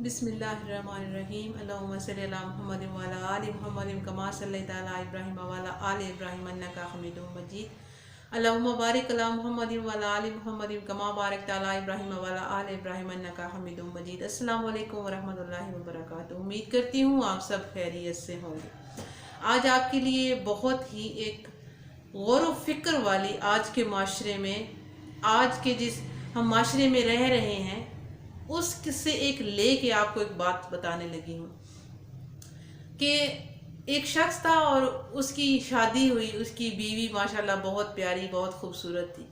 बिस्मिल्लाहिर्रहमानिर्रहीम अल्लाहुम्मा सल्लि अला मुहम्मदिन व अला आलि मुहम्मदिन कमा सल्लैता अला इब्राहीम व अला आलि इब्राहीम इन्नका हमीदुम मजीद अल्लाहुम्मा बारिक अला मुहम्मदिन व अला आलि मुहम्मदिन कमा बारकता अला इब्राहीम व अला आलि इब्राहीम इन्नका हमीदुम मजीद। अस्सलामु अलैकुम व रहमतुल्लाहि व बरकातुहू। उम्मीद करती हूँ आप सब खैरियत से होंगे। आज आपके लिए बहुत ही एक गौर व फिक्र वाली आज के माशरे में, आज के जिस हम माशरे में रह रहे हैं उससे एक लेके आपको एक बात बताने लगी हूँ कि एक शख्स था और उसकी शादी हुई। उसकी बीवी माशाल्लाह बहुत प्यारी, बहुत खूबसूरत थी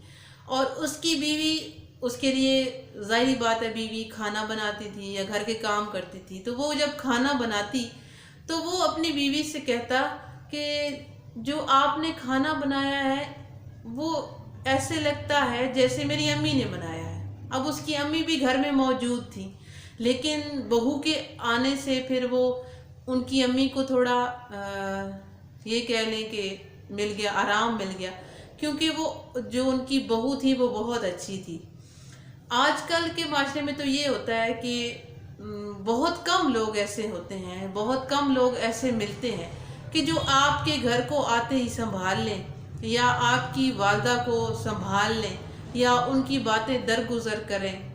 और उसकी बीवी, उसके लिए ज़ाहिरी बात है, बीवी खाना बनाती थी या घर के काम करती थी। तो वो जब खाना बनाती तो वो अपनी बीवी से कहता कि जो आपने खाना बनाया है वो ऐसे लगता है जैसे मेरी अम्मी ने बनाया है। अब उसकी अम्मी भी घर में मौजूद थी, लेकिन बहू के आने से फिर वो उनकी अम्मी को थोड़ा ये कह लें कि मिल गया, आराम मिल गया, क्योंकि वो जो उनकी बहू थी वो बहुत अच्छी थी। आजकल के माशरे में तो ये होता है कि बहुत कम लोग ऐसे होते हैं, बहुत कम लोग ऐसे मिलते हैं कि जो आपके घर को आते ही संभाल लें या आपकी वालदा को संभाल लें या उनकी बातें दरगुजर करें।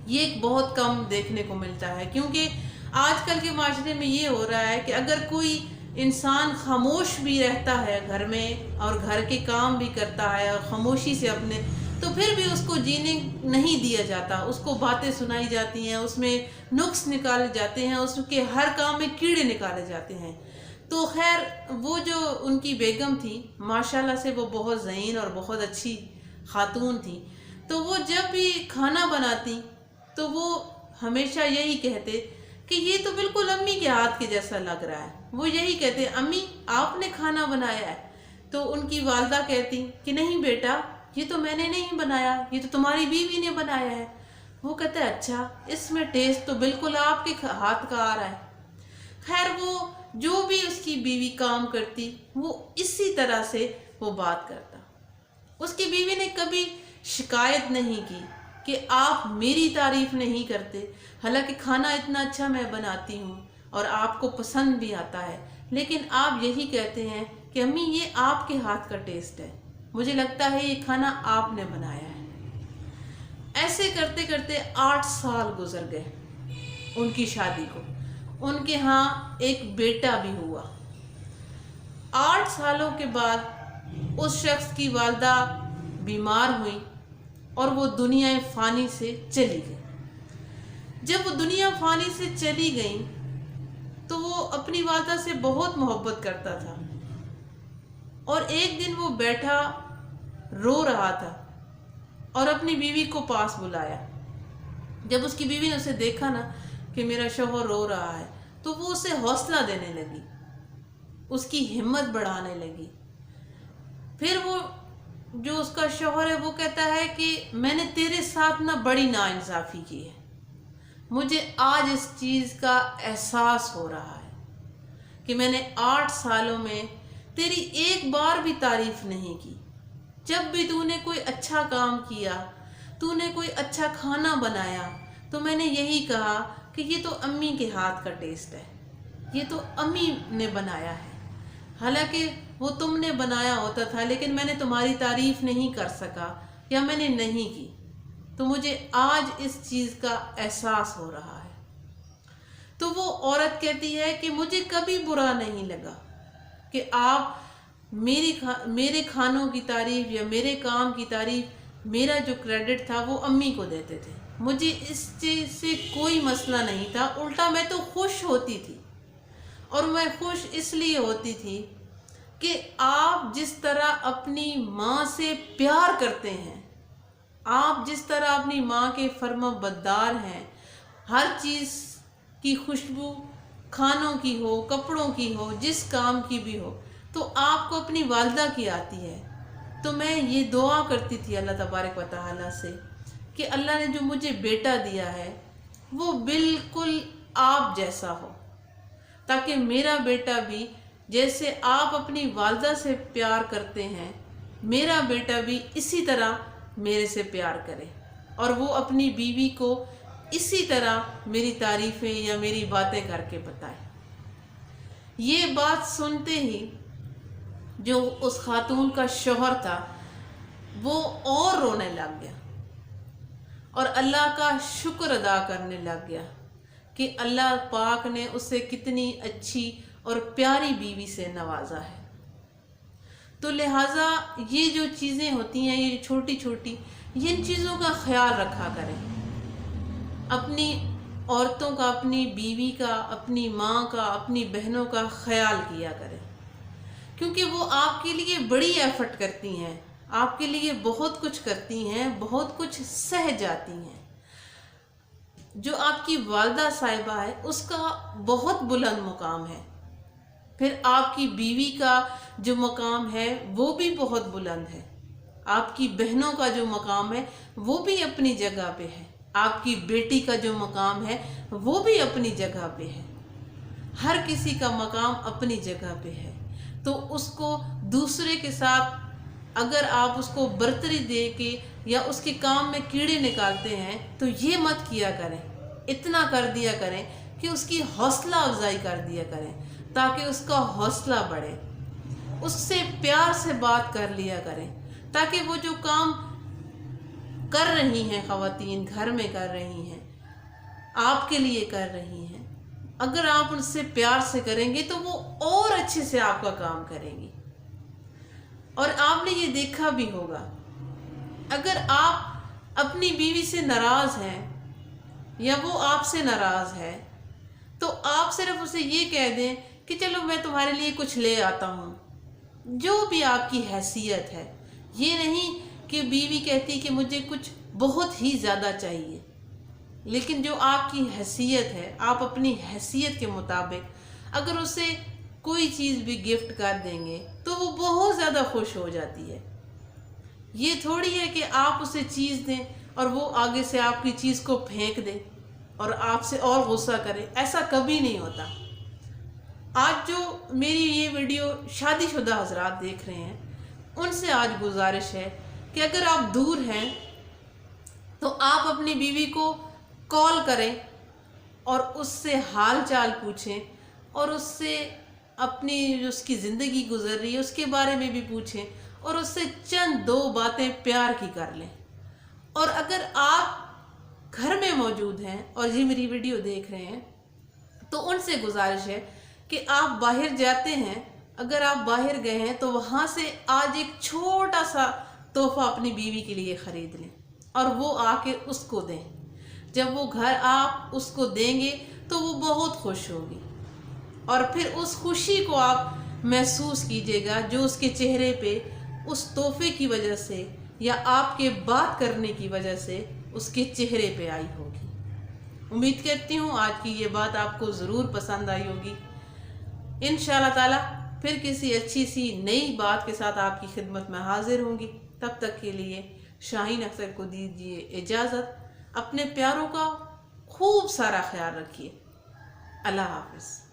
ये बहुत कम देखने को मिलता है, क्योंकि आजकल के माशरे में ये हो रहा है कि अगर कोई इंसान खामोश भी रहता है घर में और घर के काम भी करता है और खामोशी से अपने, तो फिर भी उसको जीने नहीं दिया जाता। उसको बातें सुनाई जाती हैं, उसमें नुक्स निकाले जाते हैं, उसके हर काम में कीड़े निकाले जाते हैं। तो खैर वो जो उनकी बेगम थी माशाल्लाह से वो बहुत ज़हीन और बहुत अच्छी खातून थी। तो वो जब भी खाना बनाती तो वो हमेशा यही कहते कि ये तो बिल्कुल अम्मी के हाथ के जैसा लग रहा है। वो यही कहते, अम्मी आपने खाना बनाया है? तो उनकी वालदा कहती कि नहीं बेटा, ये तो मैंने नहीं बनाया, ये तो तुम्हारी बीवी ने बनाया है। वो कहते अच्छा, इसमें टेस्ट तो बिल्कुल आपके हाथ का आ रहा है। खैर वो जो भी उसकी बीवी काम करती वो इसी तरह से वो बात करता। उसकी बीवी ने कभी शिकायत नहीं की कि आप मेरी तारीफ नहीं करते, हालांकि खाना इतना अच्छा मैं बनाती हूँ और आपको पसंद भी आता है, लेकिन आप यही कहते हैं कि अम्मी ये आपके हाथ का टेस्ट है, मुझे लगता है ये खाना आपने बनाया है। ऐसे करते करते 8 साल गुजर गए उनकी शादी को। उनके यहाँ एक बेटा भी हुआ। 8 सालों के बाद उस शख्स की वालदा बीमार हुई और वो दुनिया फ़ानी से चली गई। जब वो दुनिया फ़ानी से चली गई तो वो अपनी वालदा से बहुत मोहब्बत करता था और एक दिन वो बैठा रो रहा था और अपनी बीवी को पास बुलाया। जब उसकी बीवी ने उसे देखा ना कि मेरा शौहर रो रहा है, तो वो उसे हौसला देने लगी, उसकी हिम्मत बढ़ाने लगी। फिर वो जो उसका शौहर है वो कहता है कि मैंने तेरे साथ ना बड़ी नाइंसाफ़ी की है, मुझे आज इस चीज़ का एहसास हो रहा है कि मैंने 8 सालों में तेरी एक बार भी तारीफ़ नहीं की। जब भी तूने कोई अच्छा काम किया, तूने कोई अच्छा खाना बनाया, तो मैंने यही कहा कि ये तो अम्मी के हाथ का टेस्ट है, ये तो अम्मी ने बनाया है। हालांकि वो तुमने बनाया होता था, लेकिन मैंने तुम्हारी तारीफ़ नहीं कर सका या मैंने नहीं की, तो मुझे आज इस चीज़ का एहसास हो रहा है। तो वो औरत कहती है कि मुझे कभी बुरा नहीं लगा कि आप मेरे खानों की तारीफ़ या मेरे काम की तारीफ़, मेरा जो क्रेडिट था वो अम्मी को देते थे। मुझे इस चीज़ से कोई मसला नहीं था, उल्टा मैं तो खुश होती थी। और मैं खुश इसलिए होती थी कि आप जिस तरह अपनी माँ से प्यार करते हैं, आप जिस तरह अपनी माँ के फर्माबरदार हैं, हर चीज़ की खुशबू खानों की हो, कपड़ों की हो, जिस काम की भी हो, तो आपको अपनी वालदा की आती है। तो मैं ये दुआ करती थी अल्लाह तबारक व तआला से कि अल्लाह ने जो मुझे बेटा दिया है वो बिल्कुल आप जैसा हो, ताकि मेरा बेटा भी जैसे आप अपनी वालदा से प्यार करते हैं, मेरा बेटा भी इसी तरह मेरे से प्यार करे और वो अपनी बीवी को اسی طرح میری تعریفیں یا میری باتیں کر کے بتائے۔ یہ بات سنتے ہی جو اس خاتون کا شوہر تھا وہ اور رونے لگ گیا اور اللہ کا شکر ادا کرنے لگ گیا کہ اللہ پاک نے اسے کتنی اچھی اور پیاری بیوی سے نوازا ہے۔ تو لہٰذا یہ جو چیزیں ہوتی ہیں یہ چھوٹی چھوٹی، ان چیزوں کا خیال رکھا کریں، اپنی عورتوں کا، اپنی بیوی کا، اپنی ماں کا، اپنی بہنوں کا خیال کیا کریں، کیونکہ وہ آپ کے لیے بڑی ایفرٹ کرتی ہیں، آپ کے لیے بہت کچھ کرتی ہیں، بہت کچھ سہ جاتی ہیں۔ جو آپ کی والدہ صاحبہ ہے اس کا بہت بلند مقام ہے، پھر آپ کی بیوی کا جو مقام ہے وہ بھی بہت بلند ہے، آپ کی بہنوں کا جو مقام ہے وہ بھی اپنی جگہ پہ ہے، آپ کی بیٹی کا جو مقام ہے وہ بھی اپنی جگہ پہ ہے، ہر کسی کا مقام اپنی جگہ پہ ہے۔ تو اس کو دوسرے کے ساتھ اگر آپ اس کو برتری دے کے یا اس کے کام میں کیڑے نکالتے ہیں تو یہ مت کیا کریں، اتنا کر دیا کریں کہ اس کی حوصلہ افزائی کر دیا کریں تاکہ اس کا حوصلہ بڑھے، اس سے پیار سے بات کر لیا کریں تاکہ وہ جو کام کر رہی ہیں خواتین گھر میں کر رہی ہیں، آپ کے لیے کر رہی ہیں، اگر آپ ان سے پیار سے کریں گے تو وہ اور اچھے سے آپ کا کام کریں گی۔ اور آپ نے یہ دیکھا بھی ہوگا، اگر آپ اپنی بیوی سے ناراض ہیں یا وہ آپ سے ناراض ہے تو آپ صرف اسے یہ کہہ دیں کہ چلو میں تمہارے لیے کچھ لے آتا ہوں، جو بھی آپ کی حیثیت ہے۔ یہ نہیں کہ بیوی کہتی کہ مجھے کچھ بہت ہی زیادہ چاہیے، لیکن جو آپ کی حیثیت ہے، آپ اپنی حیثیت کے مطابق اگر اسے کوئی چیز بھی گفٹ کر دیں گے تو وہ بہت زیادہ خوش ہو جاتی ہے۔ یہ تھوڑی ہے کہ آپ اسے چیز دیں اور وہ آگے سے آپ کی چیز کو پھینک دے اور آپ سے اور غصہ کرے، ایسا کبھی نہیں ہوتا۔ آج جو میری یہ ویڈیو شادی شدہ حضرات دیکھ رہے ہیں ان سے آج گزارش ہے کہ اگر آپ دور ہیں تو آپ اپنی بیوی کو کال کریں اور اس سے حال چال پوچھیں اور اس سے اپنی جو اس کی زندگی گزر رہی ہے اس کے بارے میں بھی پوچھیں اور اس سے چند دو باتیں پیار کی کر لیں۔ اور اگر آپ گھر میں موجود ہیں اور یہ میری ویڈیو دیکھ رہے ہیں تو ان سے گزارش ہے کہ آپ باہر جاتے ہیں، اگر آپ باہر گئے ہیں تو وہاں سے آج ایک چھوٹا سا تحفہ اپنی بیوی کے لیے خرید لیں اور وہ آ کے اس کو دیں۔ جب وہ گھر آپ اس کو دیں گے تو وہ بہت خوش ہوگی اور پھر اس خوشی کو آپ محسوس کیجیے گا جو اس کے چہرے پہ اس تحفے کی وجہ سے یا آپ کے بات کرنے کی وجہ سے اس کے چہرے پہ آئی ہوگی۔ امید کرتی ہوں آج کی یہ بات آپ کو ضرور پسند آئی ہوگی۔ انشاءاللہ تعالی پھر کسی اچھی سی نئی بات کے ساتھ آپ کی خدمت میں حاضر ہوں گی۔ تب تک کے لیے شاہین اختر کو دیجیے اجازت، اپنے پیاروں کا خوب سارا خیال رکھیے۔ اللہ حافظ۔